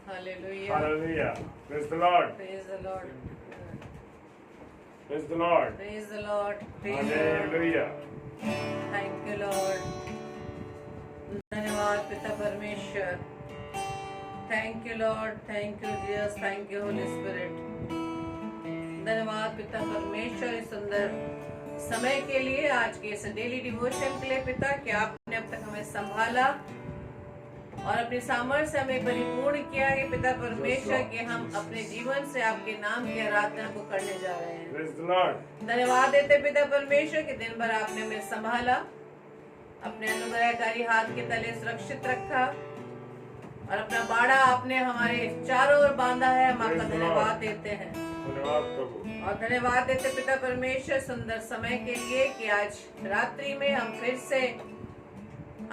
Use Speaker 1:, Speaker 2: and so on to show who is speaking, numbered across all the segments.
Speaker 1: Hallelujah.
Speaker 2: Hallelujah. Praise the Lord.
Speaker 1: Praise the Lord.
Speaker 2: Praise the Lord.
Speaker 1: Praise the Lord. Praise the Lord.
Speaker 2: Hallelujah.
Speaker 1: Thank you, Lord. धन्यवाद पिता परमेश्वर. Thank you, Lord. Thank you, Jesus. Thank you, Holy Spirit. धन्यवाद पिता परमेश्वर इस सुंदर समय के लिए, आज के इस डेली डिवोशन के लिए पिता, कि आपने अब तक हमें संभाला और अपनी सामर्थ्य से हमें परिपूर्ण किया है पिता परमेश्वर, कि हम अपने जीवन से आपके नाम की आराधना को करने जा रहे हैं.
Speaker 2: Praise the Lord.
Speaker 1: धन्यवाद देते पिता परमेश्वर कि दिन भर आपने हमें संभाला, अपने अनुग्रहकारी हाथ के तले सुरक्षित रखा और अपना बाड़ा आपने हमारे चारों ओर बांधा है. हम आपका धन्यवाद देते हैं.
Speaker 2: धन्यवाद प्रभु.
Speaker 1: और धन्यवाद देते पिता परमेश्वर सुंदर समय के लिए, कि आज रात्रि में हम फिर से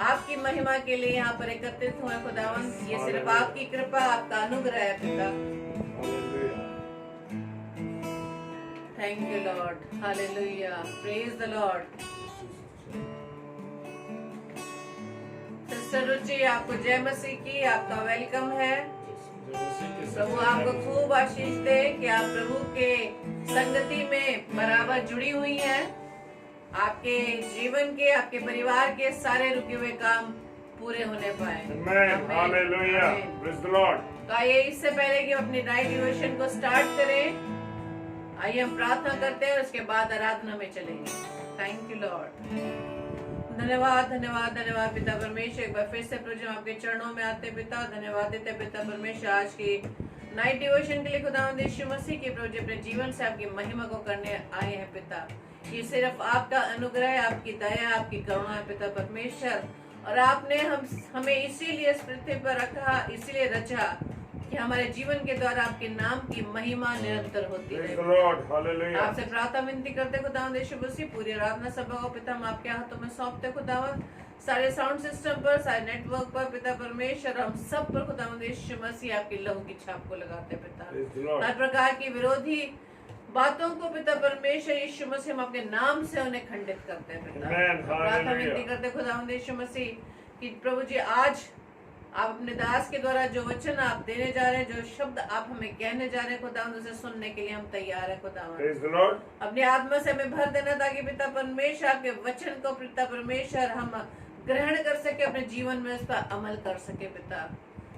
Speaker 1: आपकी महिमा के लिए यहाँ पर एकत्रित हुए खुदावन. ये सिर्फ आपकी कृपा, आपका अनुग्रह है पिता. Thank you Lord. Hallelujah. Praise the Lord. Sister Ruchi, आपको जय मसीह की. आपका वेलकम है. प्रभु आपको खूब आशीष दे कि आप प्रभु के संगति में बराबर जुड़ी हुई हैं. आपके जीवन के, आपके परिवार के सारे रुके हुए काम पूरे होने पाए.
Speaker 2: हालेलुया. Praise the Lord.
Speaker 1: तो आइए, इससे पहले कि हम अपनी नाइट डिवोशन को स्टार्ट करें, आइए हम प्रार्थना करते हैं और उसके बाद आराधना में चलेंगे. Thank you Lord. धन्यवाद धन्यवाद धन्यवाद पिता परमेश्वर. एक बार फिर से प्रभु हम आपके चरणों में आते पिता, धन्यवाद देते पिता परमेश्वर आज की नाइट डिवोशन के लिए. खुदावंद यीशु मसीह के प्रभु अपने जीवन से आपकी महिमा को करने आए हैं पिता. ये सिर्फ आपका अनुग्रह, आपकी दया, आपकी करुणा है पिता परमेश्वर. और आपने हमें इसीलिए इस पृथ्वी पर रखा, इसीलिए रचा कि हमारे जीवन के द्वारा आपके नाम की महिमा निरंतर होती है. आपसे प्रार्थना विनती करते खुदावंद यीशु मसीह, पूरी आराधना सभा को पिता हम आपके हाथों में सौंपते खुदावंद. सारे साउंड सिस्टम पर, सारे नेटवर्क पर पिता परमेश्वर, हम सब पर खुदावंद यीशु मसीह आपकी लहू की छाप को लगाते पिता. हर प्रकार की विरोधी बातों को पिता परमेश्वर यीशु मसीह हम आपके नाम से उन्हें खंडित करते हैं पिता. प्रार्थना विनती करते खुदावंद यीशु मसीह कि प्रभु जी आज आप अपने दास के द्वारा जो वचन आप देने जा रहे हैं, जो शब्द आप हमें कहने जा रहे हैं खुदावंद, उसे सुनने के लिए हम तैयार हैं खुदावंद. अपनी आत्मा से हमें भर देना ताकि पिता परमेश्वर आपके वचन को पिता परमेश्वर हम ग्रहण कर सके, अपने जीवन में उस पर अमल कर सके पिता.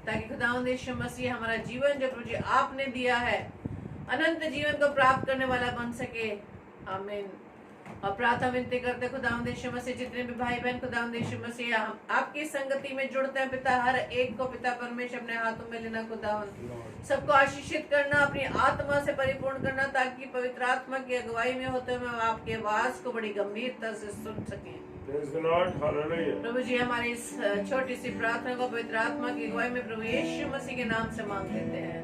Speaker 1: ताकि खुदावंद यीशु मसीह हमारा जीवन जो प्रभु जी आपने दिया है अनंत जीवन को प्राप्त करने वाला बन सके. आमीन. और प्रार्थना विनती करते खुदावंद यीशु मसीह, जितने भी भाई बहन खुदावंद यीशु मसीह हम आपकी संगति में जुड़ते हैं पिता, हर एक को पिता परमेश्वर अपने हाथों में लेना खुदावंद. सबको आशीषित करना, अपनी आत्मा से परिपूर्ण करना, ताकि पवित्र आत्मा की अगुवाई में होते हुए हम आपकी आवाज को बड़ी गंभीरता से सुन सकें. प्रभु जी हमारी इस छोटी सी प्रार्थना को पवित्र आत्मा की अगुवाई में प्रभु यीशु मसीह के नाम से मांग लेते हैं.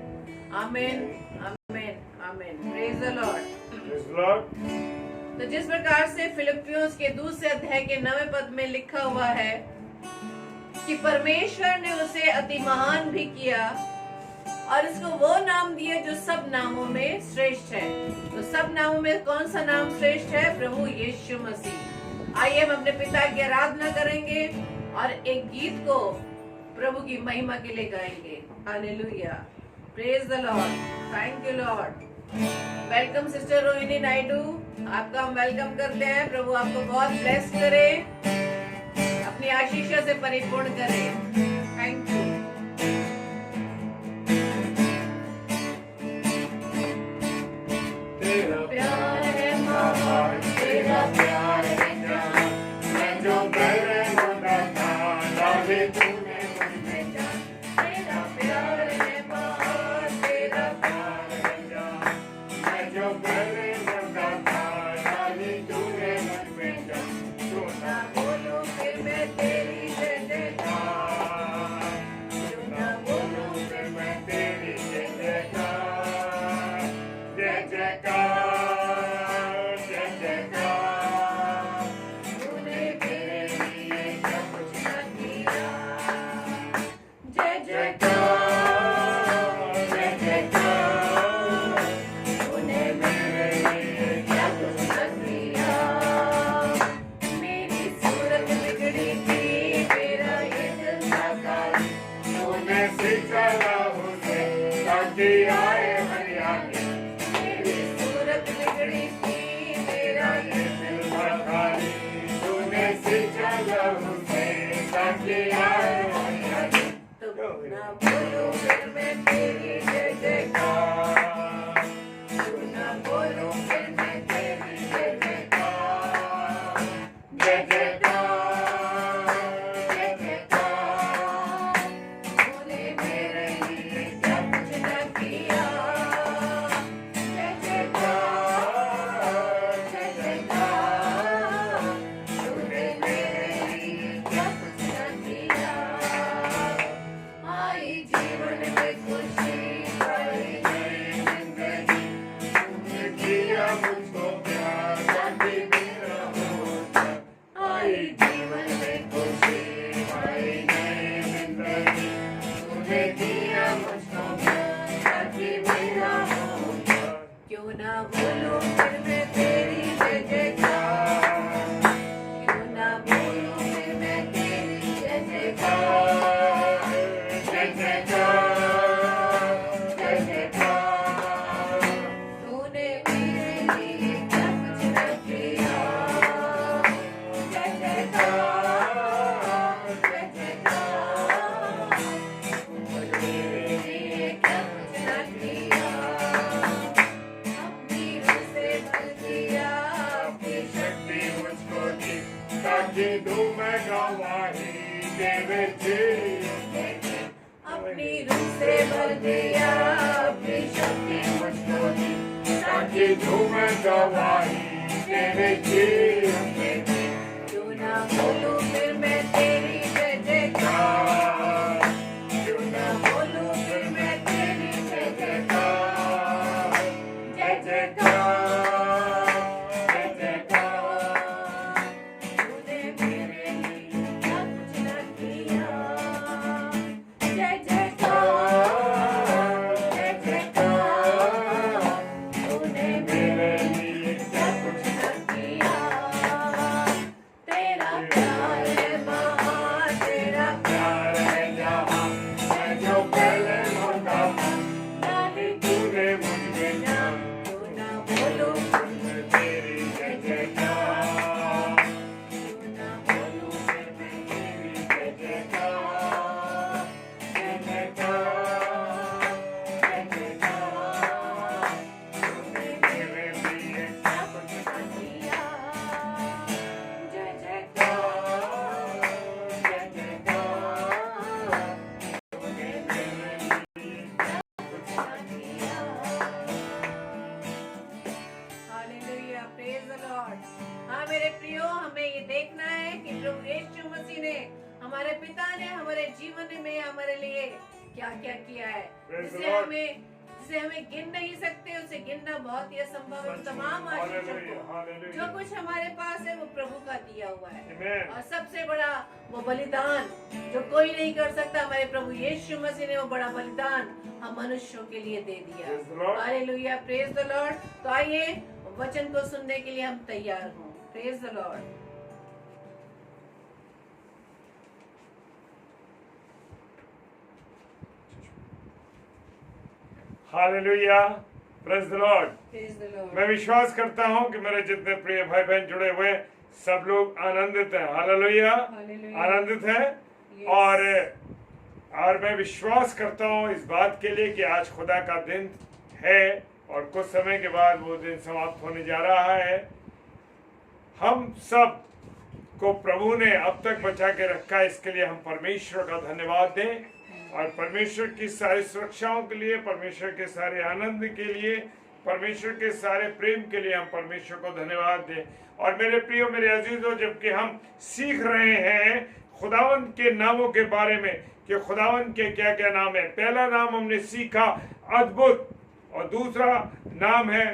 Speaker 1: आमीन आमीन आमीन. Praise the Lord. तो जिस प्रकार से फिलिपियों के दूसरे अध्याय के 9वें पद में लिखा हुआ है कि परमेश्वर ने उसे अति महान भी किया और इसको वो नाम दिया जो सब नामों में श्रेष्ठ है. तो सब नामों में कौन सा नाम श्रेष्ठ है? प्रभु यीशु मसीह. आइए हम अपने पिता की आराधना करेंगे और एक गीत को प्रभु की महिमा के लिए गाएंगे. Hallelujah. Praise the Lord. Thank you Lord. Welcome sister Rohini Naidu, आपका हम वेलकम करते हैं. प्रभु आपको बहुत ब्लेस करे, अपनी आशीषों से परिपूर्ण करे. Thank you. तेरा प्यार है महान, तेरा प्यार है जान, मैं जो मेरे होना था लागे तूने मुझे जान. तेरा प्यार है महान, तेरा प्यार है जान, मैं जो मेरे होना था लागे तूने मुझे जान. तू ना बोलूं फिर मैं तेरी जय जयकार. ना बोलूं फिर मैं तेरी जय जयकार, क्यों ना बोलूं फिर मैं तेरी जय जयकार, जय जयकार, जय जयकार। तूने मेरे लिए क्या कुछ न किया, जय जयकार, जय जयकार। तूने मेरे लिए क्या कुछ न किया। आई जीवन में खुशी, आई नई जिंदगी, तूने किया मुझको प्यार, ताकि मेरा होता। आई जीवन में खुशी, आई नई जिंदगी, तूने किया मुझको प्यार, ताकि मेरा होता। क्यों ना बोलूं फिर मैं तेरी जय जयकार, क्यों ना बोलूं फिर मैं तेरी जय जयकार, जय जयकार, जय जयकार। तूने मेरे लिए क्या कुछ न किया, जय जयकार, जय जयकार। तूने मेरे लिए क्या कुछ न किया। अपनी रूह से भर दिया, अपनी शक्ति मुझको दी,
Speaker 2: ताकि दूं मैं गवाही तेरे तेरी।
Speaker 1: अपनी रूह से भर दिया, अपनी शक्ति मुझको दी,
Speaker 2: ताकि दूं मैं गवाही तेरे तेरी।
Speaker 1: क्यों ना बोलूं फिर मैं तेरी जय जयकार, क्यों ना बोलूं फिर मैं तेरी जय जयकार, जय जयकार, जय जयकार। तूने मेरे लिए क्या कुछ न किया, जय जयकार, जय जयकार। तूने मेरे लिए क्या कुछ न किया। तेरा प्यार है महान, तेरा प्यार है जहां, मैं जो पहले होता था, डाली तूने मुझ में जान। क्यों ना बोलूं फिर मैं तेरी जय जयकार, क्यों ना बोलूं फिर मैं तेरी जय जयकार, जय जयकार, जय जयकार। तूने मेरे लिए क्या कुछ न किया, जय जयकार, जय जयकार। तूने मेरे लिए क्या कुछ न किया। Hallelujah, praise the Lord. हाँ मेरे प्रियो, हमें ये देखना है कि प्रभु यीशु मसीह ने, हमारे पिता ने हमारे जीवन में हमारे लिए क्या क्या किया है,
Speaker 2: Praise the
Speaker 1: जिसे हमें गिन नहीं सकते, उसे गिनना बहुत ही असंभव है। उन तमाम आशीषों
Speaker 2: Hallelujah,
Speaker 1: को
Speaker 2: hallelujah.
Speaker 1: जो कुछ हमारे पास है वो प्रभु का दिया हुआ है।
Speaker 2: Amen.
Speaker 1: और सबसे बड़ा वो बलिदान जो कोई नहीं कर सकता, हमारे प्रभु यीशु मसीह ने वो बड़ा बलिदान हम मनुष्यों के लिए दे दिया।
Speaker 2: Praise the Lord.
Speaker 1: Hallelujah, praise the Lord. तो आइए वचन को सुनने के लिए हम तैयार हों। Praise the Lord.
Speaker 2: Hallelujah. Praise the Lord.
Speaker 1: Praise the Lord.
Speaker 2: मैं विश्वास करता हूं कि मेरे जितने प्रिय भाई बहन जुड़े हुए सब लोग आनंदित हैं। Hallelujah,
Speaker 1: hallelujah.
Speaker 2: आनंदित हैं।
Speaker 1: Yes.
Speaker 2: और मैं विश्वास करता हूं इस बात के लिए कि आज खुदा का दिन है और कुछ समय के बाद वो दिन समाप्त होने जा रहा है। हम सब को प्रभु ने अब तक बचा के रखा, इसके लिए हम परमेश्वर का धन्यवाद दें और परमेश्वर की सारी सुरक्षाओं के लिए, परमेश्वर के सारे आनंद के लिए, परमेश्वर के सारे प्रेम के लिए हम परमेश्वर को धन्यवाद दें। और मेरे प्रियो, मेरे अजीजों, जबकि हम सीख रहे हैं खुदावंद के नामों के बारे में कि खुदावंद के क्या क्या नाम है। पहला नाम हमने सीखा अद्भुत और दूसरा नाम है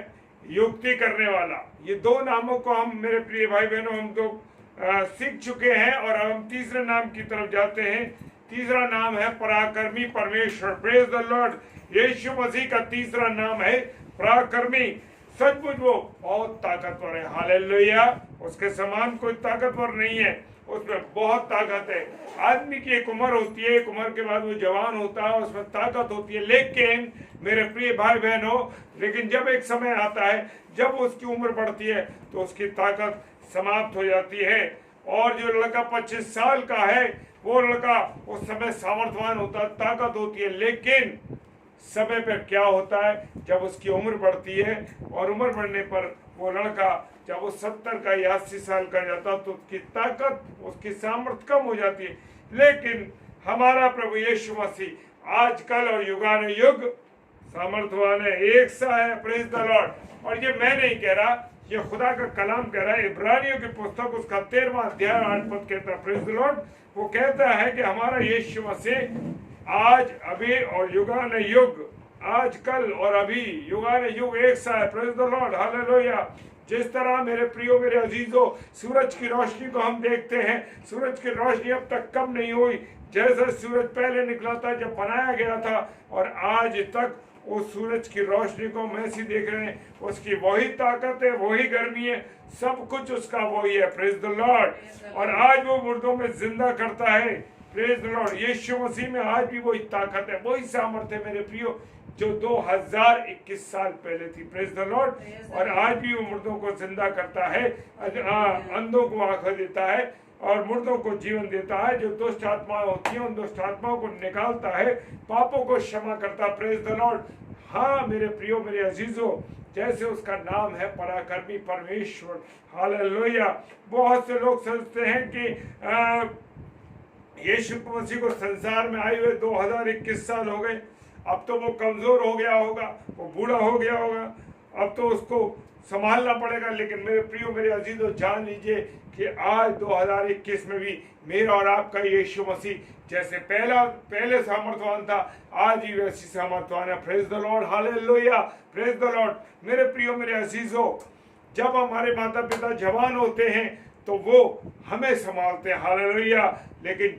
Speaker 2: युक्ति करने वाला। ये दो नामों को हम, मेरे प्रिय भाई बहनों, हम तो सीख चुके हैं और अब हम तीसरे नाम की तरफ जाते हैं। तीसरा नाम है पराक्रमी परमेश्वर। Praise the Lord. यीशु मसीह का तीसरा नाम है पराक्रमी। सचमुच वो बहुत ताकतवर है। हालेलुया। उसके समान कोई ताकतवर नहीं है, उसमें बहुत ताकत है। आदमी की एक उम्र होती है, एक उम्र के बाद वो जवान होता है, उसमें ताकत होती है। लेकिन मेरे प्रिय भाई बहनों, लेकिन जब एक समय आता है जब उसकी उम्र बढ़ती है तो उसकी ताकत समाप्त हो जाती है। और जो लड़का 25 साल का है वो लड़का उस समय सामर्थवान होता, ताकत होती है, लेकिन समय पर क्या होता है, जब उसकी उम्र बढ़ती है और उम्र बढ़ने पर वो लड़का जब वो 70 का या 80 साल का जाता तो उसकी ताकत, उसकी सामर्थ्य कम हो जाती है। लेकिन हमारा प्रभु यीशु मसीह आजकल और युगानुयुग सामर्थ्यवान है, एक सा है। Praise the lord. और ये मैं नहीं कह रहा, ये खुदा का कलाम कह रहा है। इब्रानियों की पुस्तक उसका 13वां अध्याय 8 पद कहता है, प्रेज द लॉर्ड, वो कहता है कि हमारा यीशु मसीह आज, अभी और युगानुयुग, आजकल और अभी युगानुयुग एक सा है। Praise the lord, hallelujah. जिस तरह मेरे प्रियो, मेरे अजीजों, सूरज की रोशनी को हम देखते हैं, सूरज की रोशनी अब तक कम नहीं हुई। जैसे सूरज पहले निकला था जब बनाया गया था, और आज तक उस सूरज की रोशनी को हम ऐसी देख रहे हैं, उसकी वही ताकत है, वही गर्मी है, सब कुछ उसका वही है। Praise the lord. और आज वो मुर्दों में जिंदा करता है। Praise the Lord. यीशु मसीह में आज भी वही ताकत है, वही सामर्थ्य है मेरे प्रियो, जो 2021 साल पहले थी। Praise the lord. और आज भी वो मुर्दों को जिंदा करता है, अंधों को आंखें देता है और मुर्दों को जीवन देता है। जो दुष्ट आत्माएं होती हैं, उन दुष्ट आत्माओं को निकालता है, पापों को क्षमा करता। Praise the Lord. हाँ मेरे प्रियो, मेरे अजीजों, जैसे उसका नाम है पराक्रमी परमेश्वर, हालेलुया। बहुत से लोग सोचते हैं कि यीशु मसीह को संसार में आए हुए 2021 साल हो गए, अब तो वो कमजोर हो गया होगा, वो बूढ़ा हो गया होगा, अब तो उसको संभालना पड़ेगा। लेकिन मेरे प्रियो, मेरे अजीजों, जान लीजिए कि आज 2021 में भी मेरा और आपका यीशु मसीह जैसे पहले सामर्थ्यवान था, आज ही वैसी सामर्थ्यवान है। Praise the lord, hallelujah. Praise the Lord. मेरे प्रियो, मेरे अजीजों, जब हमारे माता पिता जवान होते हैं तो वो हमें संभालते हैं, हालेलुया। लेकिन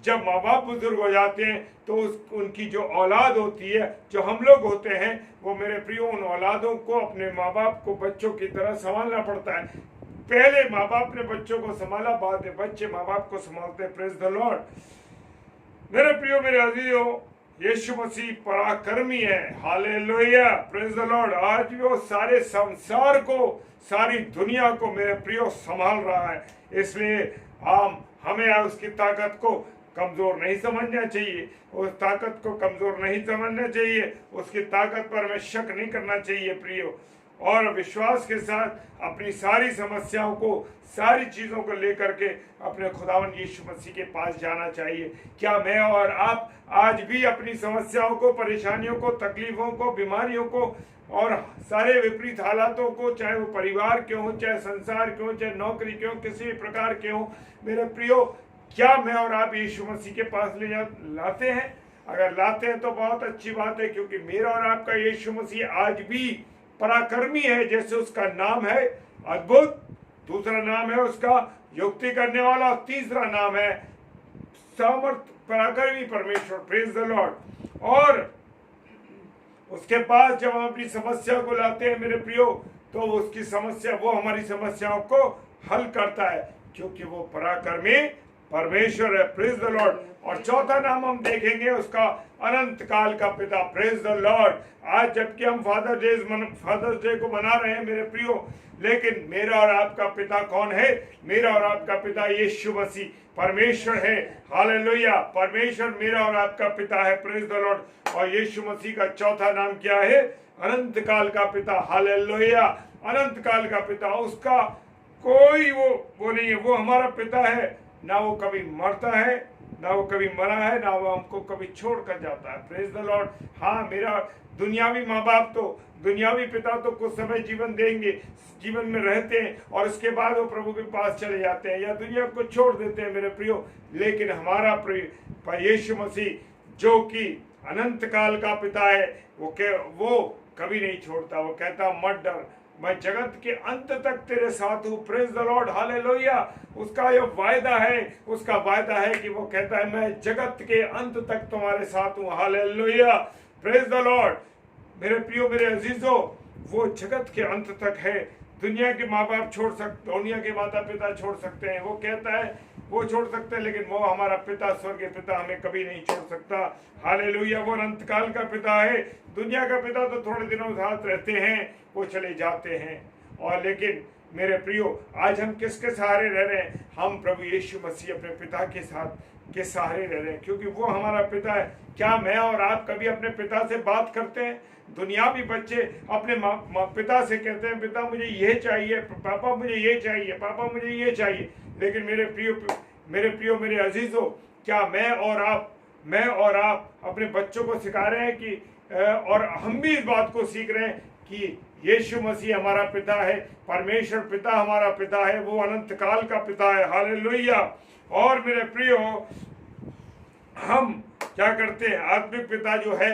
Speaker 2: जब माँ बाप बुजुर्ग हो जाते हैं तो उनकी जो औलाद होती है, जो हम लोग होते हैं, वो मेरे प्रियो उन औलादों को, अपने माँ बाप को बच्चों की तरह संभालना पड़ता है। पहले माँ बाप ने बच्चों को संभाला, बाद में बच्चे माँ बाप को संभालते हैं। Praise the Lord. मेरे प्रियो, मेरे अजीजों, यीशु मसीह पराक्रमी है, हालेलुया। Praise the Lord. आज भी वो सारे संसार को, सारी दुनिया को मेरे प्रियो संभाल रहा है। इसलिए हमें उसकी ताकत को कमजोर नहीं समझना चाहिए, उस ताकत को कमजोर नहीं समझना चाहिए, उसकी ताकत पर हमें शक नहीं करना चाहिए प्रियो। और विश्वास के साथ अपनी सारी समस्याओं को, सारी चीज़ों को लेकर के अपने खुदावन यीशु मसीह के पास जाना चाहिए। क्या मैं और आप आज भी अपनी समस्याओं को, परेशानियों को, तकलीफों को, बीमारियों को और सारे विपरीत हालातों को, चाहे वो परिवार के हों, चाहे संसार के हों, चाहे नौकरी के हों, किसी भी प्रकार के हों, मेरे प्रियो, क्या मैं और आप यीशु मसीह के पास लाते हैं? अगर लाते हैं तो बहुत अच्छी बात है, क्योंकि मेरा और आपका यीशु मसीह आज भी पराक्रमी है। जैसे उसका नाम है अद्भुत, दूसरा नाम है उसका युक्ति करने वाला, तीसरा नाम है सामर्थ पराक्रमी परमेश्वर। Praise the lord. और उसके पास जब हम अपनी समस्या को लाते हैं मेरे प्रियो, तो उसकी समस्या, वो हमारी समस्याओं को हल करता है, क्योंकि वो पराक्रमी परमेश्वर है। Praise the lord. और चौथा नाम हम देखेंगे उसका, अनंत काल का पिता। Praise the Lord. आज जबकि हम फादर्स डे को मना रहे हैं मेरे प्रियो, लेकिन मेरा और आपका पिता कौन है? मेरा और आपका पिता यीशु मसीह परमेश्वर है, हालेलुया। परमेश्वर मेरा और आपका पिता है। Praise the lord. और यीशु मसीह का चौथा नाम क्या है? अनंत काल का पिता, हालेलुया। अनंत काल का पिता, उसका कोई वो नहीं है, वो हमारा पिता है। ना वो कभी मरता है, ना वो कभी मरा है, ना वो हमको कभी छोड़ कर जाता है। Praise the Lord. हाँ, मेरा दुनियावी माँ बाप तो, दुनियावी पिता तो कुछ समय जीवन देंगे, जीवन में रहते हैं, और उसके बाद वो प्रभु के पास चले जाते हैं या दुनिया को छोड़ देते हैं मेरे प्रियो। लेकिन हमारा यीशु मसीह जो कि अनंत काल का पिता है, वो कभी नहीं छोड़ता। वो कहता मत डर, मैं जगत के अंत तक तेरे साथ हूँ। Praise the lord, hallelujah. उसका ये वायदा है, उसका वायदा है कि वो कहता है मैं जगत के अंत तक तुम्हारे साथ हूँ, हालेलुया। Praise the Lord. मेरे प्रियो, मेरे अजीजों, वो जगत के अंत तक है। दुनिया के माँ बाप छोड़ सकते, दुनिया के माता पिता छोड़ सकते हैं, वो कहता है वो छोड़ सकते हैं, लेकिन वो हमारा पिता, स्वर्गीय पिता, हमें कभी नहीं छोड़ सकता, हालेलुया। वो अनंत काल का पिता है। दुनिया का पिता तो थोड़े दिनों साथ रहते हैं, वो चले जाते हैं। और लेकिन मेरे प्रियो, आज हम किसके सहारे रह रहे हैं? हम प्रभु यीशु मसीह अपने पिता के साथ के सहारे रह रहे हैं, क्योंकि वो हमारा पिता है। क्या मैं और आप कभी अपने पिता से बात करते हैं? दुनियावी बच्चे अपने पिता से कहते हैं, पिता मुझे ये चाहिए, पापा मुझे ये चाहिए, पापा मुझे ये चाहिए। लेकिन मेरे प्रियो मेरे अजीजों, क्या मैं और आप अपने बच्चों को सिखा रहे हैं कि और हम भी इस बात को सीख रहे हैं कि यीशु मसीह हमारा पिता है, परमेश्वर पिता हमारा पिता है, वो अनंत काल का पिता है। हालेलुया। और मेरे प्रियो, हम क्या करते हैं? आत्मिक पिता जो है,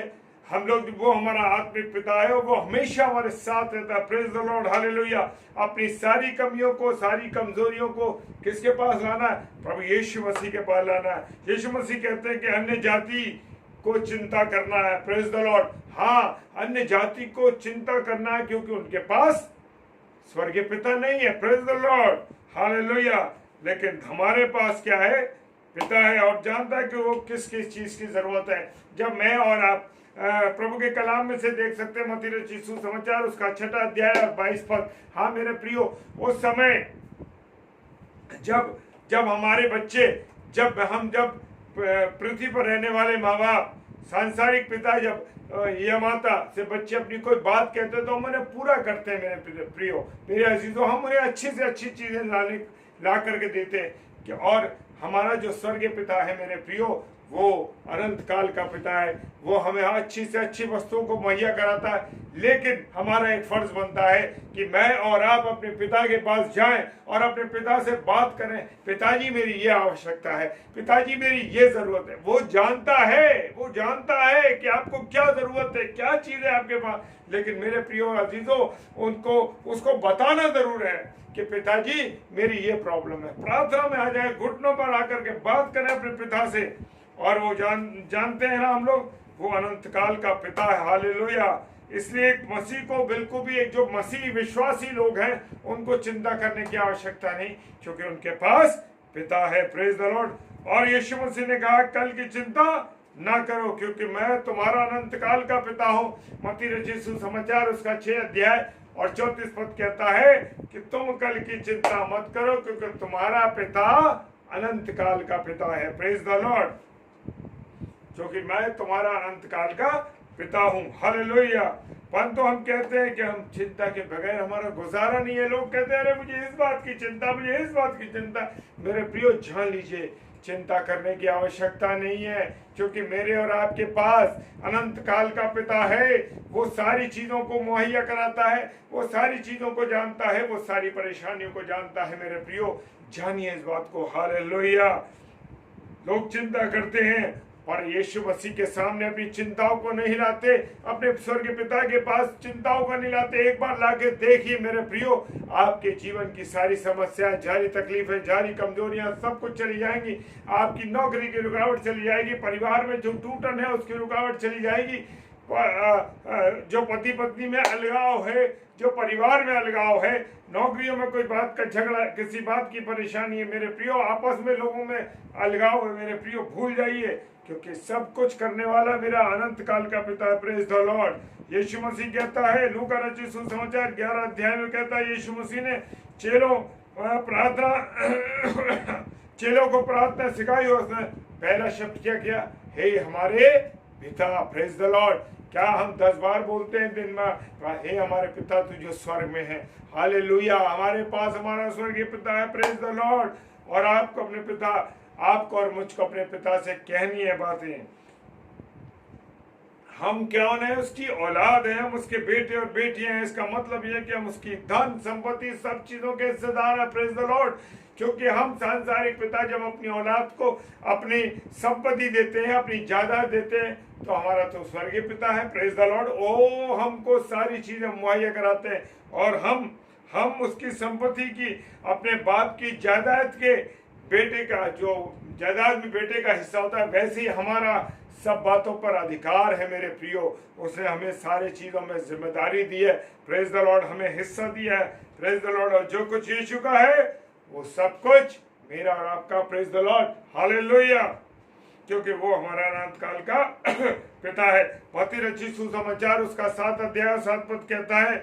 Speaker 2: हम लोग, वो हमारा आत्मिक पिता है, वो हमेशा हमारे साथ रहता है। Praise the lord, hallelujah. अपनी सारी कमियों को, सारी कमजोरियों को किसके पास लाना है? प्रभु यीशु मसीह के पास लाना है। यीशु मसीह कहते हैं कि अन्य जाति को चिंता करना है। Praise the Lord. हाँ, अन्य जाति को चिंता करना है, क्योंकि उनके पास स्वर्गीय पिता नहीं है। Praise the lord, hallelujah. लेकिन हमारे पास क्या है? पिता है, और जानता है कि वो किस किस चीज की जरूरत है। जब मैं और आप प्रभु के कलाम में से देख सकते हैं, मत्ती रचित सुसमाचार उसका 6 अध्याय और 22 पद। हाँ मेरे प्रियो, उस समय जब हमारे बच्चे, जब पृथ्वी पर रहने वाले माँ बाप, सांसारिक पिता, जब ये माता से बच्चे अपनी कोई बात कहते हैं तो हम उन्हें पूरा करते हैं। मेरे प्रियो, मेरे अजीजों, हम उन्हें अच्छी से अच्छी चीजें ला करके देते हैं कि, और हमारा जो स्वर्गीय पिता है मेरे प्रियो, वो अनंत काल का पिता है। वो हमें अच्छी से अच्छी वस्तुओं को मुहैया कराता है। लेकिन हमारा एक फर्ज बनता है कि मैं और आप अपने पिता के पास जाएं और अपने पिता से बात करें, पिताजी मेरी ये आवश्यकता है, पिताजी मेरी ये जरूरत है। वो जानता है कि आपको क्या जरूरत है, क्या चीज है आपके पास। लेकिन मेरे प्रियो अजीजों, उसको बताना जरूर है कि पिताजी मेरी ये प्रॉब्लम है। प्रार्थना में आ जाए, घुटनों पर आकर के बात करें अपने पिता से, और वो जानते हैं ना हम लोग, वो अनंत काल का पिता है। हालेलुया। इसलिए एक मसीह को बिल्कुल भी, एक जो मसीह विश्वासी लोग हैं, उनको चिंता करने की आवश्यकता नहीं, क्योंकि उनके पास पिता है। Praise the lord. और यीशु मसीह ने कहा, कल की चिंता ना करो, क्योंकि मैं तुम्हारा अनंत काल का पिता हूं। मत्ती रचित सुसमाचार उसका 6 अध्याय और 34 पद कहता है कि तुम कल की चिंता मत करो, क्योंकि तुम्हारा पिता अनंत काल का पिता है। Praise the Lord. क्योंकि मैं तुम्हारा अनंत काल का पिता हूं। हालेलुया। परंतु हम कहते हैं कि हम चिंता के बगैर हमारा गुजारा नहीं है। लोग कहते हैं, अरे मुझे इस बात की चिंता, मुझे इस बात की चिंता। मेरे प्रियो, जान लीजिए, चिंता करने की आवश्यकता नहीं है, क्योंकि मेरे और आपके पास अनंत काल का पिता है। वो सारी चीजों को मुहैया कराता है, वो सारी चीजों को जानता है, वो सारी परेशानियों को जानता है। मेरे प्रियो, जानिए इस बात को। हालेलुया। लोग चिंता करते हैं, पर यीशु मसीह के सामने अपनी चिंताओं को नहीं लाते, अपने स्वर्गीय पिता के पास चिंताओं को नहीं लाते। एक बार लाके देखिए मेरे प्रियो, आपके जीवन की सारी समस्याएं, जारी तकलीफें, जारी कमजोरियां, सब कुछ चली जाएंगी। आपकी नौकरी की रुकावट चली जाएगी, परिवार में जो टूटन है उसकी रुकावट चली जाएगी, जो पति पत्नी में अलगाव है, जो परिवार में अलगाव है, नौकरियों में कोई बात का झगड़ा, किसी बात की परेशानी है, मेरे प्रियो, आपस में लोगों में अलगाव है, मेरे प्रियो, भूल जाइए, क्योंकि सब कुछ करने वाला मेरा अनंत काल का पिता है। Praise the Lord. यीशु मसीह कहता है, लूका रचित सुसमाचार 11 अध्याय में कहता है, यीशु मसीह ने चेलों को प्रार्थना सिखाई, और उसने पहला शब्द क्या किया? हे हमारे पिता। Praise the Lord. क्या हम 10 बार बोलते हैं दिन में, हे हमारे पिता तू जो स्वर्ग में है? हालेलुया। हमारे पास हमारा स्वर्गीय पिता है। Praise the lord. और आपको अपने पिता, आपको और मुझको अपने पिता से कहनी है बातें। हम कौन है? उसकी औलाद है, हम उसके बेटे और बेटियां हैं। इसका मतलब यह कि हम उसकी धन संपत्ति, सब चीजों के हिस्सेदार है। Praise the Lord. क्योंकि हम सांसारिक पिता जब अपनी औलाद को अपनी संपत्ति देते हैं, अपनी जायदाद देते हैं, तो हमारा तो स्वर्गीय पिता है। Praise the Lord. ओ हमको सारी चीजें मुहैया कराते हैं, और हम उसकी संपत्ति की, अपने बाप की जायदाद के, बेटे का जो जायदाद में बेटे का हिस्सा होता है, वैसे ही हमारा सब बातों पर अधिकार है। मेरे प्रियो, उसने हमें सारी चीजों में जिम्मेदारी दी है। Praise the Lord. हमें हिस्सा दिया है। Praise the lord. और जो कुछ यीशु का है वो सब कुछ मेरा और आपका। Praise the lord. हालेलुया। क्योंकि वो हमारा अनंत काल का पिता है। मत्ती रचित सुसमाचार उसका 7 अध्याय 7 पद कहता है,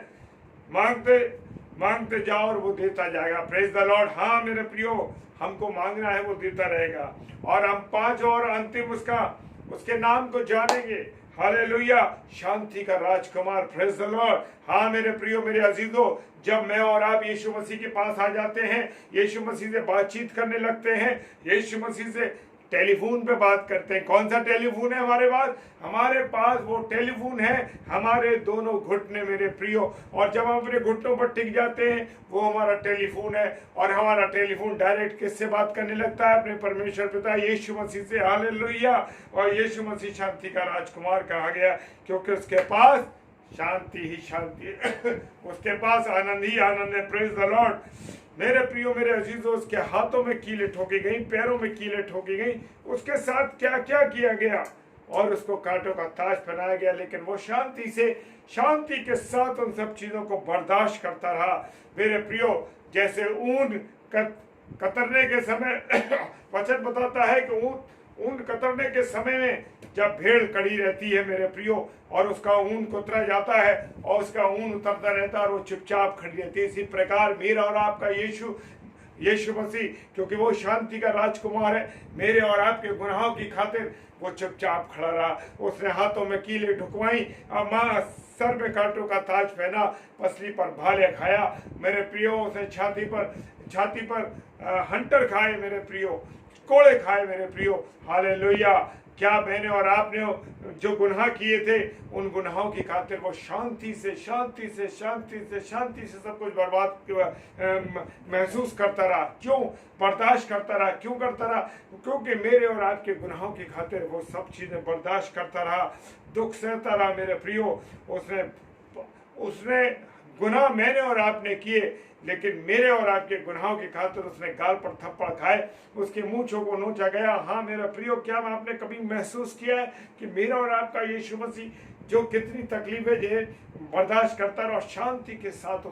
Speaker 2: मांगते जाओ और वो देता जाएगा। Praise the Lord. हाँ मेरे प्रियो, हमको मांगना है, वो देता रहेगा। और हम 5 और अंतिम उसके नाम को जानेंगे। हालेलुया, शांति का राजकुमार। Praise the Lord. हाँ मेरे प्रियो, मेरे अजीजों, जब मैं और आप यीशु मसीह के पास आ जाते हैं, यीशु मसीह से बातचीत करने लगते हैं, यीशु मसीह से टेलीफोन पे बात करते हैं। कौन सा टेलीफोन है हमारे पास? हमारे पास वो टेलीफोन है, हमारे दोनों घुटने मेरे प्रियो। और जब हम अपने घुटनों पर टिक जाते हैं, वो हमारा टेलीफोन है। और हमारा टेलीफोन डायरेक्ट किससे बात करने लगता है? अपने परमेश्वर पिता यीशु मसीह से। हालेलुया। और यीशु मसीह शांति का राजकुमार कहा गया, क्योंकि उसके पास शांति ही शांति है। उसके पास आनंद ही आनंद है। Praise the Lord. मेरे प्रियो, मेरे अजीजों, उसके हाथों में कीलें ठोकी गई, पैरों में कीलें ठोकी गई। उसके साथ क्या क्या किया गया, और उसको कांटों का ताज पहनाया गया, लेकिन वो शांति के साथ उन सब चीजों को बर्दाश्त करता रहा। मेरे प्रियो, जैसे ऊन कतरने के समय वचन बताता है कि ऊन कतरने के समय में जब भेड़ कड़ी रहती है मेरे प्रियो, और उसका ऊन कुतरा जाता है और उसका ऊन उतरता रहता है और वो चुपचाप खड़ी रहती है, इसी प्रकार मेरा और आपका यीशु मसीह, क्योंकि वो शांति का राजकुमार है, मेरे और आपके गुनाहों की खातिर वो चुपचाप खड़ा रहा। उसने हाथों में कीलें ठुकवाई, सर में कांटों का ताज पहना, पसली पर भाले खाया मेरे प्रियो। उसने छाती पर हंटर खाए मेरे प्रियो, कोड़े खाए मेरे प्रियो। हालेलुया। क्या मैंने और आपने जो गुनाह किए थे, उन गुनाहों की खातिर वो शांति से सब कुछ बर्बाद महसूस करता रहा। क्यों बर्दाश्त करता रहा? क्यों करता रहा? क्योंकि मेरे और आपके गुनाहों की खातिर वो सब चीजें बर्दाश्त करता रहा, दुख सहता रहा मेरे प्रियो। उसने गुनाह मैंने और आपने किए, लेकिन मेरे और आपके गुनाहों की खातिर उसने गाल पर थप्पड़ खाए, उसके मूंछों को नोचा गया। हाँ मेरा प्रियो, क्या आपने कभी महसूस किया है कि मेरा और आपका यीशु मसीह जो कितनी तकलीफें जे बर्दाश्त करता रहा, और शांति के साथ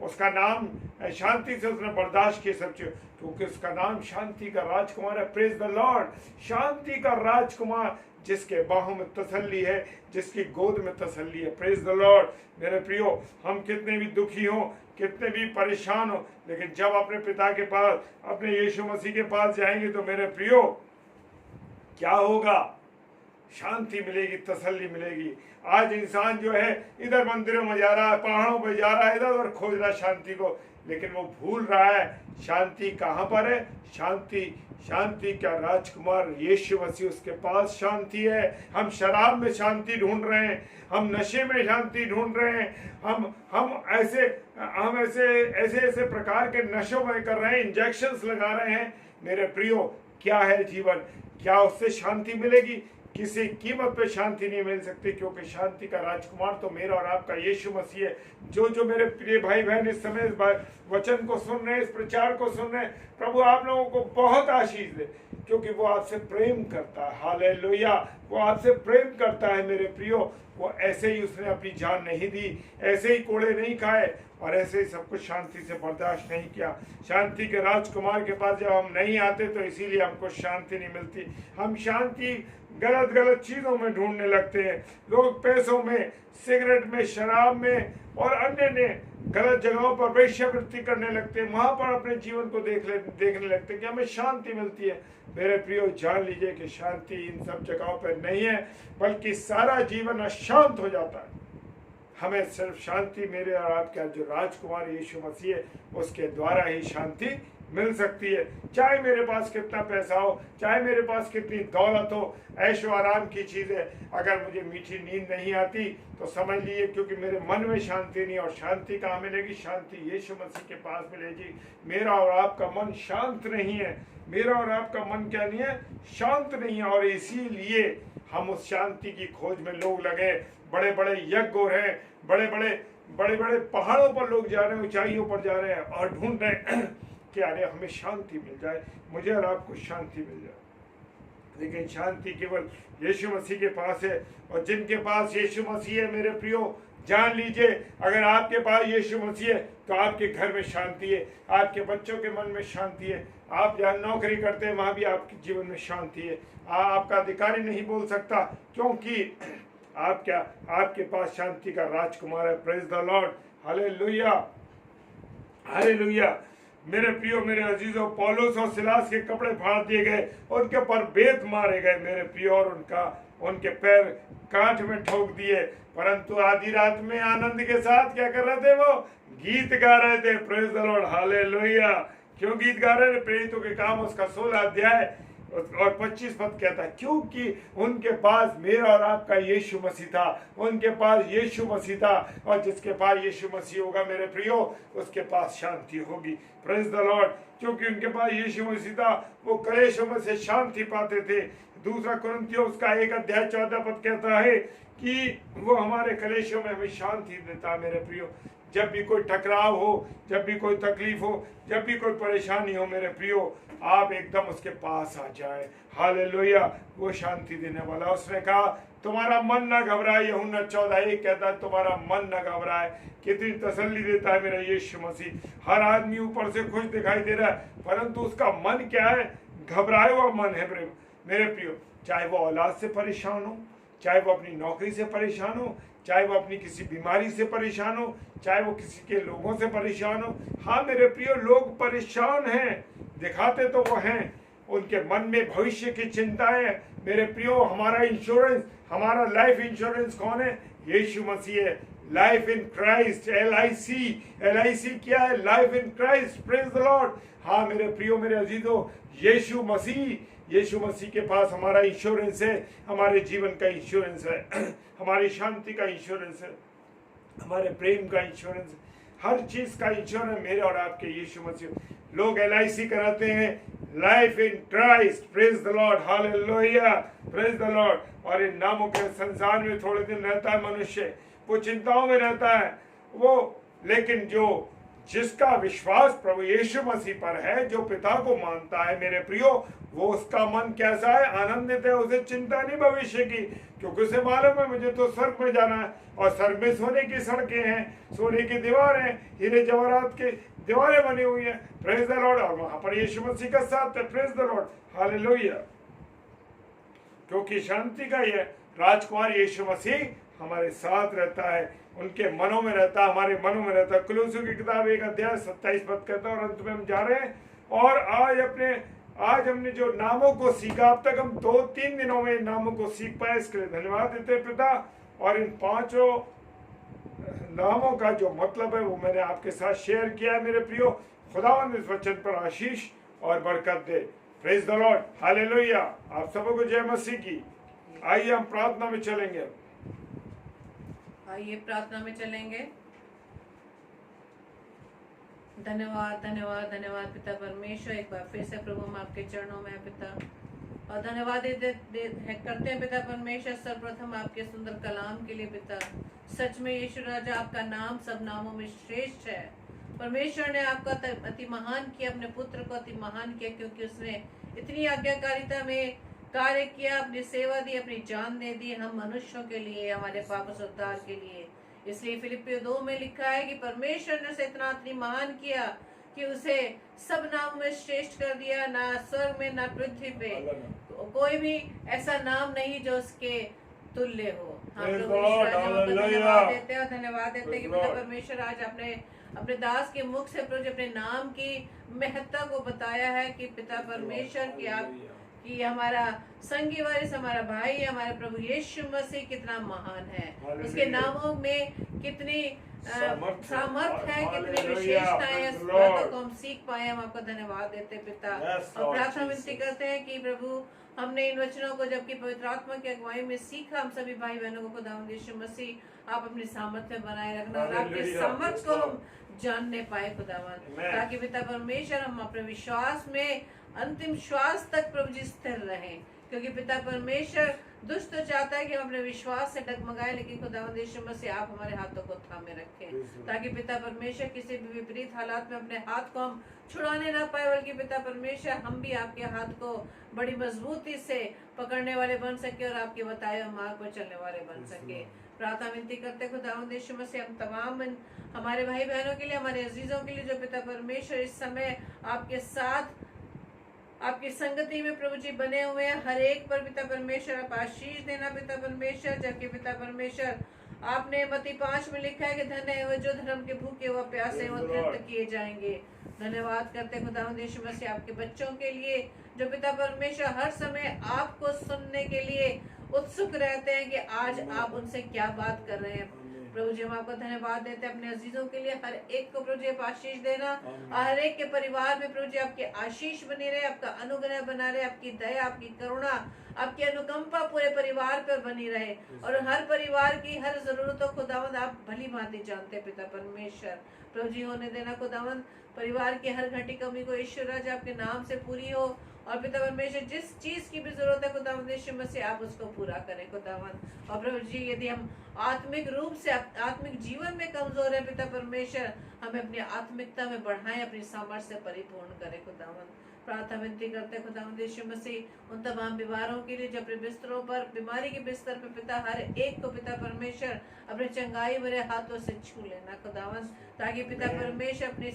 Speaker 2: उसका नाम शांति से उसने बर्दाश्त किए सब चीज, क्योंकि उसका नाम शांति का राजकुमार है। Praise the Lord. शांति का राजकुमार, जिसके बाहों में तसल्ली है, जिसकी गोद में तसल्ली है। Praise the Lord. मेरे प्रियो, हम कितने भी दुखी हों, कितने भी परेशान हो, लेकिन जब अपने पिता के पास, अपने यीशु मसीह के पास जाएंगे, तो मेरे प्रियो क्या होगा? शांति मिलेगी, तसल्ली मिलेगी। आज इंसान जो है इधर मंदिरों में जा रहा है, पहाड़ों पे जा रहा है, इधर उधर खोज रहा है शांति को, लेकिन वो भूल रहा है शांति कहाँ पर है। शांति का राजकुमार यीशु मसीह, उसके पास शांति है। हम शराब में शांति ढूंढ रहे हैं, हम नशे में शांति ढूंढ रहे हैं, हम ऐसे प्रकार के नशों में कर रहे हैं, इंजेक्शंस लगा रहे हैं। मेरे प्रियो, क्या है जीवन? क्या उससे शांति मिलेगी? किसी कीमत पे शांति नहीं मिल सकती, क्योंकि शांति का राजकुमार तो मेरा और आपका यीशु मसीह है। जो मेरे प्रिय भाई बहन इस समय इस वचन को सुन रहे हैं, इस प्रचार को सुन रहे हैं, प्रभु आप लोगों को बहुत आशीष दे, क्योंकि वो आपसे प्रेम करता है। हालेलुया। वो आपसे प्रेम करता है मेरे प्रियो। वो ऐसे ही उसने अपनी जान नहीं दी, ऐसे ही कोड़े नहीं खाए, और ऐसे ही सब कुछ शांति से बर्दाश्त नहीं किया। शांति के राजकुमार के पास जब हम नहीं आते, तो इसीलिए हमको शांति नहीं मिलती। हम शांति गलत चीजों में ढूंढने लगते हैं। लोग पैसों में, सिगरेट में, शराब में और अन्य गलत जगहों पर वेश्यावृत्ति करने लगते हैं, वहां पर अपने जीवन को देखने लगते हैं कि हमें शांति मिलती है। मेरे प्रियो, जान लीजिए कि शांति इन सब जगहों पर नहीं है, बल्कि सारा जीवन अशांत हो जाता है। हमें सिर्फ शांति मेरे और आपका जो राजकुमार यीशु मसीह है, उसके द्वारा ही शांति मिल सकती है। चाहे मेरे पास कितना पैसा हो, चाहे मेरे पास कितनी दौलत हो, ऐशो आराम की चीजें, अगर मुझे मीठी नींद नहीं आती, तो समझ लीजिए क्योंकि मेरे मन में शांति नहीं। और शांति कहाँ मिलेगी? शांति यीशु मसीह के पास मिलेगी। मेरा और आपका मन शांत नहीं है। मेरा और आपका मन क्या नहीं है? शांत नहीं है। और इसीलिए हम उस शांति की खोज में लोग लगे, बड़े बड़े यज्ञ हो रहे हैं, बड़े बड़े पहाड़ों पर लोग जा रहे हैं, ऊंचाइयों पर जा रहे हैं और ढूंढ रहे हैं कि अरे हमें शांति मिल जाए, मुझे और आपको शांति मिल जाए। लेकिन शांति केवल यीशु मसीह के पास है। और जिनके पास यीशु मसीह है मेरे प्रियो, जान लीजिए, अगर आपके पास यीशु मसीह है तो आपके घर में शांति है, आपके बच्चों के मन में शांति है, आप जहाँ नौकरी करते हैं वहाँ भी आपके जीवन में शांति है। आपका अधिकारी नहीं बोल सकता, क्योंकि आपके पास शांति का राजकुमार है। Praise the lord. Hallelujah. Hallelujah. मेरे प्रियो, मेरे अजीजों, पौलुस और सिलास के कपड़े फाड़ दिए गए, उनके ऊपर बेत मारे गए मेरे प्रियो, और उनके पैर कांट में ठोक दिए, परंतु आधी रात में आनंद के साथ क्या कर रहे थे? वो गीत गा रहे थे। Praise the lord, hallelujah. क्यों गीत गा रहे थे? प्रेरितों के काम उसका 16 अध्याय और 25 पद कहता है, क्योंकि उनके पास मेरा और आपका यीशु मसीह था। उनके पास यीशु मसीह था, और जिसके पास यीशु मसीह होगा मेरे प्रियो, उसके पास शांति होगी। Praise the Lord. क्योंकि उनके पास यीशु मसीह था, वो कलेशों में से शांति पाते थे। दूसरा कुरिन्थियों उसका 1 अध्याय 14 पद कहता है कि वो हमारे कलेशों में हमें शांति देता। मेरे प्रियो, जब भी कोई टकराव हो, जब भी कोई तकलीफ हो, जब भी कोई परेशानी हो मेरे प्रियो, आप एकदम उसके पास आ जाए। हालेलुया। वो शांति देने वाला। उसने कहा तुम्हारा मन ना घबराए। यूहन्ना 14:1 कहता है तुम्हारा मन ना घबराए। कितनी तसल्ली देता है मेरा यीशु मसीह। हर आदमी ऊपर से खुश दिखाई दे रहा है, परंतु उसका मन क्या है? घबराए हुआ मन है मेरे प्रियो। चाहे वो औलाद से परेशान हो, चाहे वो अपनी नौकरी से परेशान हो, चाहे वो अपनी किसी बीमारी से परेशान हो, चाहे वो किसी के लोगों से परेशान हो। हाँ मेरे प्रियो, लोग परेशान हैं, दिखाते तो वो हैं, उनके मन में भविष्य की चिंता है। मेरे प्रियो, हमारा इंश्योरेंस, हमारा लाइफ इंश्योरेंस कौन है? यीशु मसीह है। लाइफ इन क्राइस्ट, LIC क्या है? Life in Christ. Praise the Lord. हाँ मेरे प्रियो, मेरे अजीजों, यीशु मसीह के पास हमारा इंश्योरेंस है। हमारे जीवन का इंश्योरेंस है, हमारी शांति का इंश्योरेंस है, हमारे प्रेम का इंश्योरेंस है, हर चीज का इंश्योरेंस मेरे और आपके यीशु मसीह। लोग LIC कराते हैं, life in Christ. Praise the lord, hallelujah. Praise the lord. और इन नामों के संसार में थोड़े दिन रहता है मनुष्य, वो चिंताओं में रहता है वो, लेकिन जिसका विश्वास प्रभु यीशु मसीह पर है, जो पिता को मानता है मेरे प्रियो, वो उसका मन कैसा है? आनंदित है। उसे चिंता नहीं भविष्य की, क्योंकि उसे मालूम है मुझे तो स्वर्ग में जाना है, और स्वर्ग में सोने की सड़कें हैं, सोने की दीवारें, हीरे जवाहरात की दीवारें बनी हुई हैं। Praise the lord. और वहां पर यीशु मसीह का साथ है। Praise the lord, hallelujah. क्योंकि शांति का ये राजकुमार यीशु मसीह हमारे साथ रहता है, उनके मनों में रहता है, हमारे मनों में रहता है। कुलुस्सियों की किताब 1 अध्याय 27 पद कहता है। और अंत में हम जा रहे हैं, और आज हमने जो नामों को सीखा, अब तक हम 2-3 दिनों में इन नामों को सीख पाए, इसके लिए धन्यवाद देते हैं पिता। और इन 5 नामों का जो मतलब है वो मैंने आपके साथ शेयर किया है मेरे प्रियो। खुदावंद इस वचन पर आशीष और बरकत दे। Praise the lord, hallelujah. आप सबों को जय मसीह की। आइए हम प्रार्थना में चलेंगे।
Speaker 1: आइए प्रार्थना में चलेंगे। धन्यवाद धन्यवाद धन्यवाद पिता परमेश्वर, एक बार फिर से प्रभु हम आपके चरणों में हैं पिता, और धन्यवाद करते हैं पिता परमेश्वर सर्वप्रथम आपके सुंदर कलाम के लिए पिता। सच में यीशु राजा, आपका नाम सब नामों में श्रेष्ठ है। परमेश्वर ने आपका अति महान किया, अपने पुत्र को अति महान किया, क्योंकि उसने इतनी आज्ञाकारिता में कार्य किया, अपनी सेवा दी, अपनी जान दे दी हम मनुष्यों के लिए, हमारे पाप से उद्धार के लिए। इसलिए फिलिपियों 2 में लिखा है कि परमेश्वर ने उसे इतना अति महान किया कि उसे सब नाम में श्रेष्ठ कर दिया, ना स्वर्ग में ना पृथ्वी पे कोई भी ऐसा नाम नहीं जो उसके तुल्य हो। हम लोग धन्यवाद देते हैं और धन्यवाद देते हैं कि पिता परमेश्वर आज अपने दास के मुख से प्रभु अपने नाम की महत्ता को बताया है कि पिता परमेश्वर की आप कि हमारा संगी वारिस, हमारा भाई, हमारे प्रभु यीशु मसीह कितना महान है, उसके नामों में कितनी सामर्थ है, कितनी विशेषताएं हैं, इस बातों को हम सीख पाए। हम आपका धन्यवाद देते पिता, और प्रार्थना विनती करते हैं कि प्रभु हमने इन वचनों को जबकि पवित्र आत्मा की अगुवाई में सीखा, हम सभी भाई बहनों को खुदावंद यीशु मसीह आप अपनी सामर्थ्य में बनाए रखना, और आपके सामर्थ्य को हम जानने पाए खुदावंद, ताकि पिता परमेश्वर हम अपने विश्वास में अंतिम श्वास तक प्रभु जी स्थिर रहें। क्योंकि पिता परमेश्वर दुष्ट तो चाहता है कि हम अपने विश्वास से डगमगाए, लेकिन खुदावंद यीशु मसीह आप हमारे हाथों को थामे रखें, ताकि पिता परमेश्वर किसी भी विपरीत हालात में अपने हाथ को हम छुड़ाने ना पाए, बल्कि पिता परमेश्वर हम भी आपके हाथ को बड़ी मजबूती से पकड़ने वाले बन सके और आपके बताए हुए मार्ग पर चलने वाले बन सके। प्रार्थना विनती करते खुदावंद यीशु मसीह हम तमाम हमारे भाई बहनों के लिए, हमारे अजीजों के लिए जो पिता परमेश्वर इस समय आपके साथ आपकी संगति में प्रभु जी बने हुए हैं, हर एक पर पिता परमेश्वर आप आशीष देना पिता परमेश्वर, जबकि पिता परमेश्वर आपने मत्ती 5 में लिखा है कि धन्य है वे जो धर्म के भूखे व प्यासे व तृप्त किए जाएंगे। धन्यवाद करते हैं खुदावंद यीशु मसीह आपके बच्चों के लिए जो पिता परमेश्वर हर समय आपको सुनने के लिए उत्सुक रहते हैं कि आज आप उनसे क्या बात कर रहे हैं। प्रभु जी हम आपको धन्यवाद देते हैं अपने अजीजों के लिए, हर एक को प्रभु जी आप आशीष देना, हर एक के परिवार में प्रभु जी आपकी आशीष बनी रहे, आपका अनुग्रह बना रहे, आपकी दया, आपकी करुणा, आपकी अनुकंपा पूरे परिवार पर बनी रहे और हर परिवार की हर जरूरतों खुदावंद आप भली भांति जानते हैं पिता परमेश्वर। प्रभु जी होने देना खुदावंद परिवार की हर घटी कमी को ईश्वर राज आपके नाम से पूरी हो और पिता परमेश्वर जिस चीज की भी जरूरत है खुदावंद यीशु मसीह आप उसको पूरा करें खुदावंद। और प्रभु जी यदि हम आत्मिक रूप से आत्मिक जीवन में कमजोर है पिता परमेश्वर हमें अपनी आत्मिकता में बढ़ाएं, अपनी सामर्थ्य से परिपूर्ण करें खुदावंद। प्रार्थना विनती करते खुदावंद यीशु मसीह उन तमाम बीमारों के लिए जो अपने बिस्तरों पर बीमारी के बिस्तर पर पिता हर एक को पिता परमेश्वर अपने चंगाई भरे हाथों से छू लेना खुदावंद, ताकि पिता परमेश्वर अपनी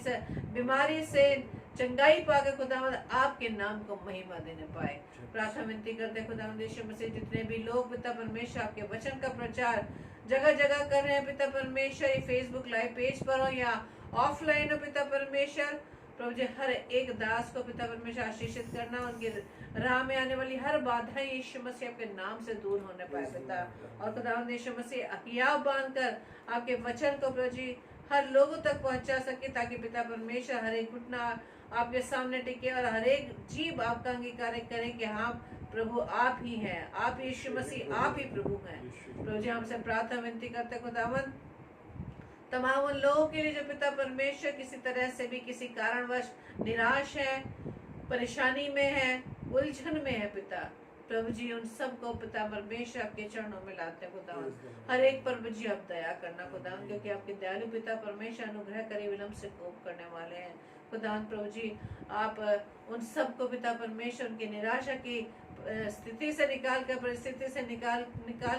Speaker 1: बीमारी से चंगाई पाकर खुदावंद आपके नाम को महिमा देने पाए। प्रार्थना विनती करते खुदावंद यीशु मसीह जितने भी लोग पिता परमेश्वर आपके वचन का प्रचार जगह जगह कर रहे हैं पिता परमेश्वर, ये फेसबुक लाइव पेज पर हो या ऑफलाइन हो पिता परमेश्वर, प्रभु जी हर एक दास को पिता परमेश्वर आशीषित करना, उनकी राह में आने वाली हर बाधा यीशु मसीह आपके नाम से दूर होने पाए पिता। और खुदावंद यीशु मसीह हियाव बांधकर आपके वचन को प्रभु जी हर लोगों तक पहुंचा सके, ताकि पिता परमेश्वर हर एक घुटना आपके सामने टिके और हर एक जीव आपका अंगीकार करे कि हाँ प्रभु आप ही हैं, आप यीशु मसीह आप ही प्रभु हैं। प्रभु जी हमसे प्रार्थना विनती करते खुदावंद तमाम उन लोगों के लिए जो पिता परमेश्वर किसी तरह से भी किसी कारणवश निराश है, परेशानी में है, उलझन में है पिता, प्रभु जी उन सबको पिता परमेश्वर आपके चरणों में लाते हैं खुदावंद। हर एक पर प्रभु जी आप दया करना खुदावंद, क्योंकि आपके दयालु पिता परमेश्वर अनुग्रह करे विलंब से कोप करने वाले हैं खुदावंद। प्रभु जी आप उन सबको पिता परमेश्वर उनकी निराशा की स्थिति से निकाल कर परिस्थिति से निकाल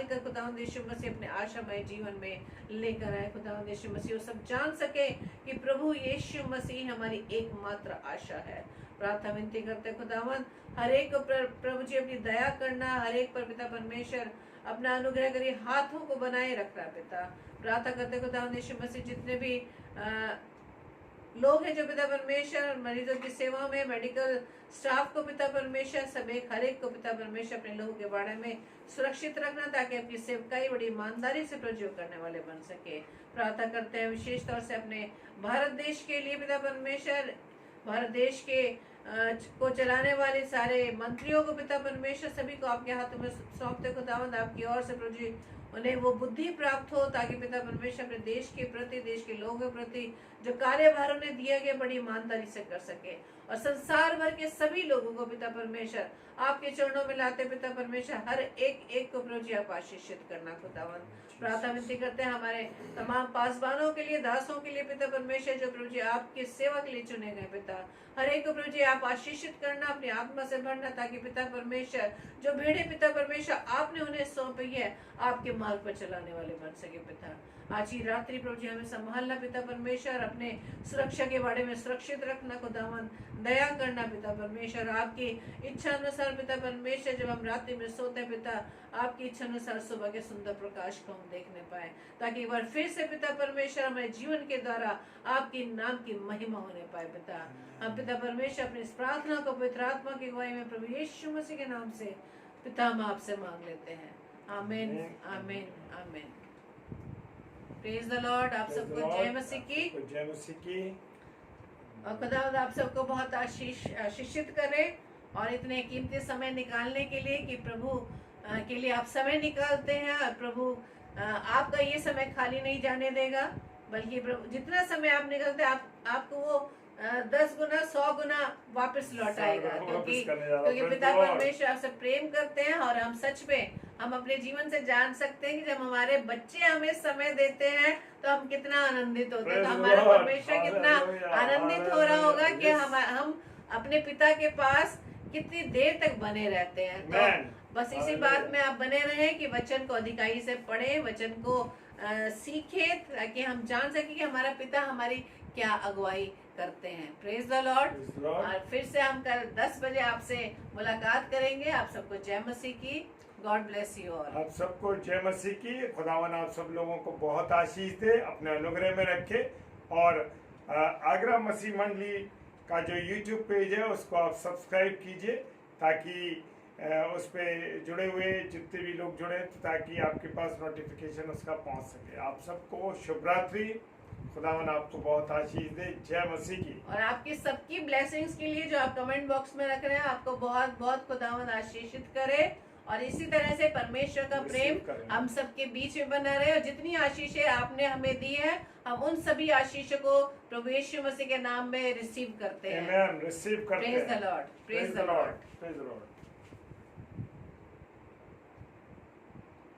Speaker 1: कर खुदावंद यीशु मसीह अपने आशामय जीवन में लेकर आए खुदावंद यीशु मसीह वो सब जान सके कि प्रभु यीशु मसीह हमारी एकमात्र आशा है। प्रार्थना विनती करते खुदावंद हर एक को प्रभु जी अपनी दया करना, हर एक पर पिता परमेश्वर अपना अनुग्रह करिए, हाथों को बनाए रखना पिता। प्रार्थना करते खुदावंद यीशु मसीह जितने भी लोग हैं जो पिता परमेश्वर मरीजों की सेवा में, मेडिकल स्टाफ को पिता परमेश्वर सब एक हर एक को पिता परमेश्वर अपने लोगों के बारे में सुरक्षित रखना, ताकि अपनी सेवकाई बड़ी ईमानदारी से प्रयोग करने वाले बन सके। प्रार्थना करते हैं विशेष तौर से अपने भारत देश के लिए पिता परमेश्वर, भारत देश के को चलाने वाले सारे मंत्रियों को पिता परमेश्वर सभी को आपके हाथों में सौंपते खुदावंद, आपकी ओर से प्रभु जी उन्हें वो बुद्धि प्राप्त हो, ताकि पिता परमेश्वर अपने देश के प्रति, देश के लोगों के प्रति जो कार्यभार उन्हें दिया गया बड़ी ईमानदारी से कर सके, और संसार भर के सभी लोगों को पिता परमेश्वर आपके चरणों में लाते पिता परमेश्वर हर एक को प्रभु जी आप आशीषित करना खुदावंद। प्रार्थना विनती करते हैं हमारे तमाम पासवानों के लिए, दासों के लिए पिता परमेश्वर जो प्रभु जी आपकी सेवा के लिए चुने गए पिता, हर एक को प्रभु जी आप आशीषित करना, अपनी आत्मा से भरना, ताकि पिता परमेश्वर जो भेड़े पिता परमेश्वर आपने उन्हें सौंपी है आपके मार्ग पर चलाने वाले बन सके पिता। आज ही रात्रि प्रभु जी हमें संभालना पिता परमेश्वर, अपने सुरक्षा के बारे में सुरक्षित रखना खुदावंद, दया करना पिता परमेश्वर, आपकी इच्छा अनुसार पिता परमेश्वर जब हम रात्रि में सोते पिता आपकी इच्छा अनुसार सुबह के सुंदर प्रकाश को हम देखने पाए, ताकि एक बार फिर से पिता परमेश्वर हमारे जीवन के द्वारा आपकी नाम की महिमा होने पाए पिता। हम पिता परमेश्वर अपनी इस प्रार्थना को पवित्र आत्मा की अगुवाई में प्रभु यीशु मसीह के नाम से पिता हम आपसे मांग लेते हैं, आमीन आमीन आमीन। Praise the Lord. आप सबको जय मसीह की,
Speaker 2: जय मसीह की।
Speaker 1: और खुदावंद आप सबको बहुत आशीषित करे, और इतने कीमती समय निकालने के लिए कि प्रभु के लिए आप समय निकालते हैं, और प्रभु आपका ये समय खाली नहीं जाने देगा, बल्कि प्रभु जितना समय आप निकालते हैं आपको वो 10 गुना 100 गुना वापस लौटाएगा, क्योंकि पिता परमेश्वर आपसे प्रेम करते हैं। और हम सच में हम अपने जीवन से जान सकते हैं कि जब हमारे बच्चे हमें समय देते हैं तो हम कितना आनंदित होते हैं, तो हमारा परमेश्वर कितना आनंदित हो रहा होगा कि हम अपने पिता के पास कितनी देर तक बने रहते हैं। तो बस इसी बात में आप बने रहें कि वचन को अधिकाई से पढ़े, वचन को सीखे, ताकि हम जान सके कि हमारा पिता हमारी क्या अगुवाई करते हैं। Praise the lord. और फिर से हम कल 10 बजे आपसे मुलाकात करेंगे। आप सबको जय मसीह की। God bless you all.
Speaker 2: आप सबको जय मसीह की। खुदावन आप सब लोगों को बहुत आशीष दे, अपने अनुग्रह में रखे। और आगरा मसीह मंडली का जो यूट्यूब पेज है उसको आप सब्सक्राइब कीजिए, ताकि उस पे जुड़े हुए जितने भी लोग जुड़े ताकि आपके पास नोटिफिकेशन उसका पहुंच सके। आप सबको शुभ रात्रि। खुदावन आपको बहुत आशीष दे। जय मसीह की।
Speaker 1: और आपकी सबकी ब्लेसिंग्स के लिए जो आप कमेंट बॉक्स में रख रहे हैं, आपको बहुत बहुत खुदावंद आशीषित करे। और इसी तरह से परमेश्वर का प्रेम हम सबके बीच में बना रहे। और जितनी आशीषें आपने हमें दी है, हम उन सभी आशीषों को प्रभु यीशु मसीह के नाम में रिसीव करते हैं।
Speaker 2: रिसीव करते हैं।
Speaker 1: Praise the Lord, praise the Lord.
Speaker 2: Praise the Lord.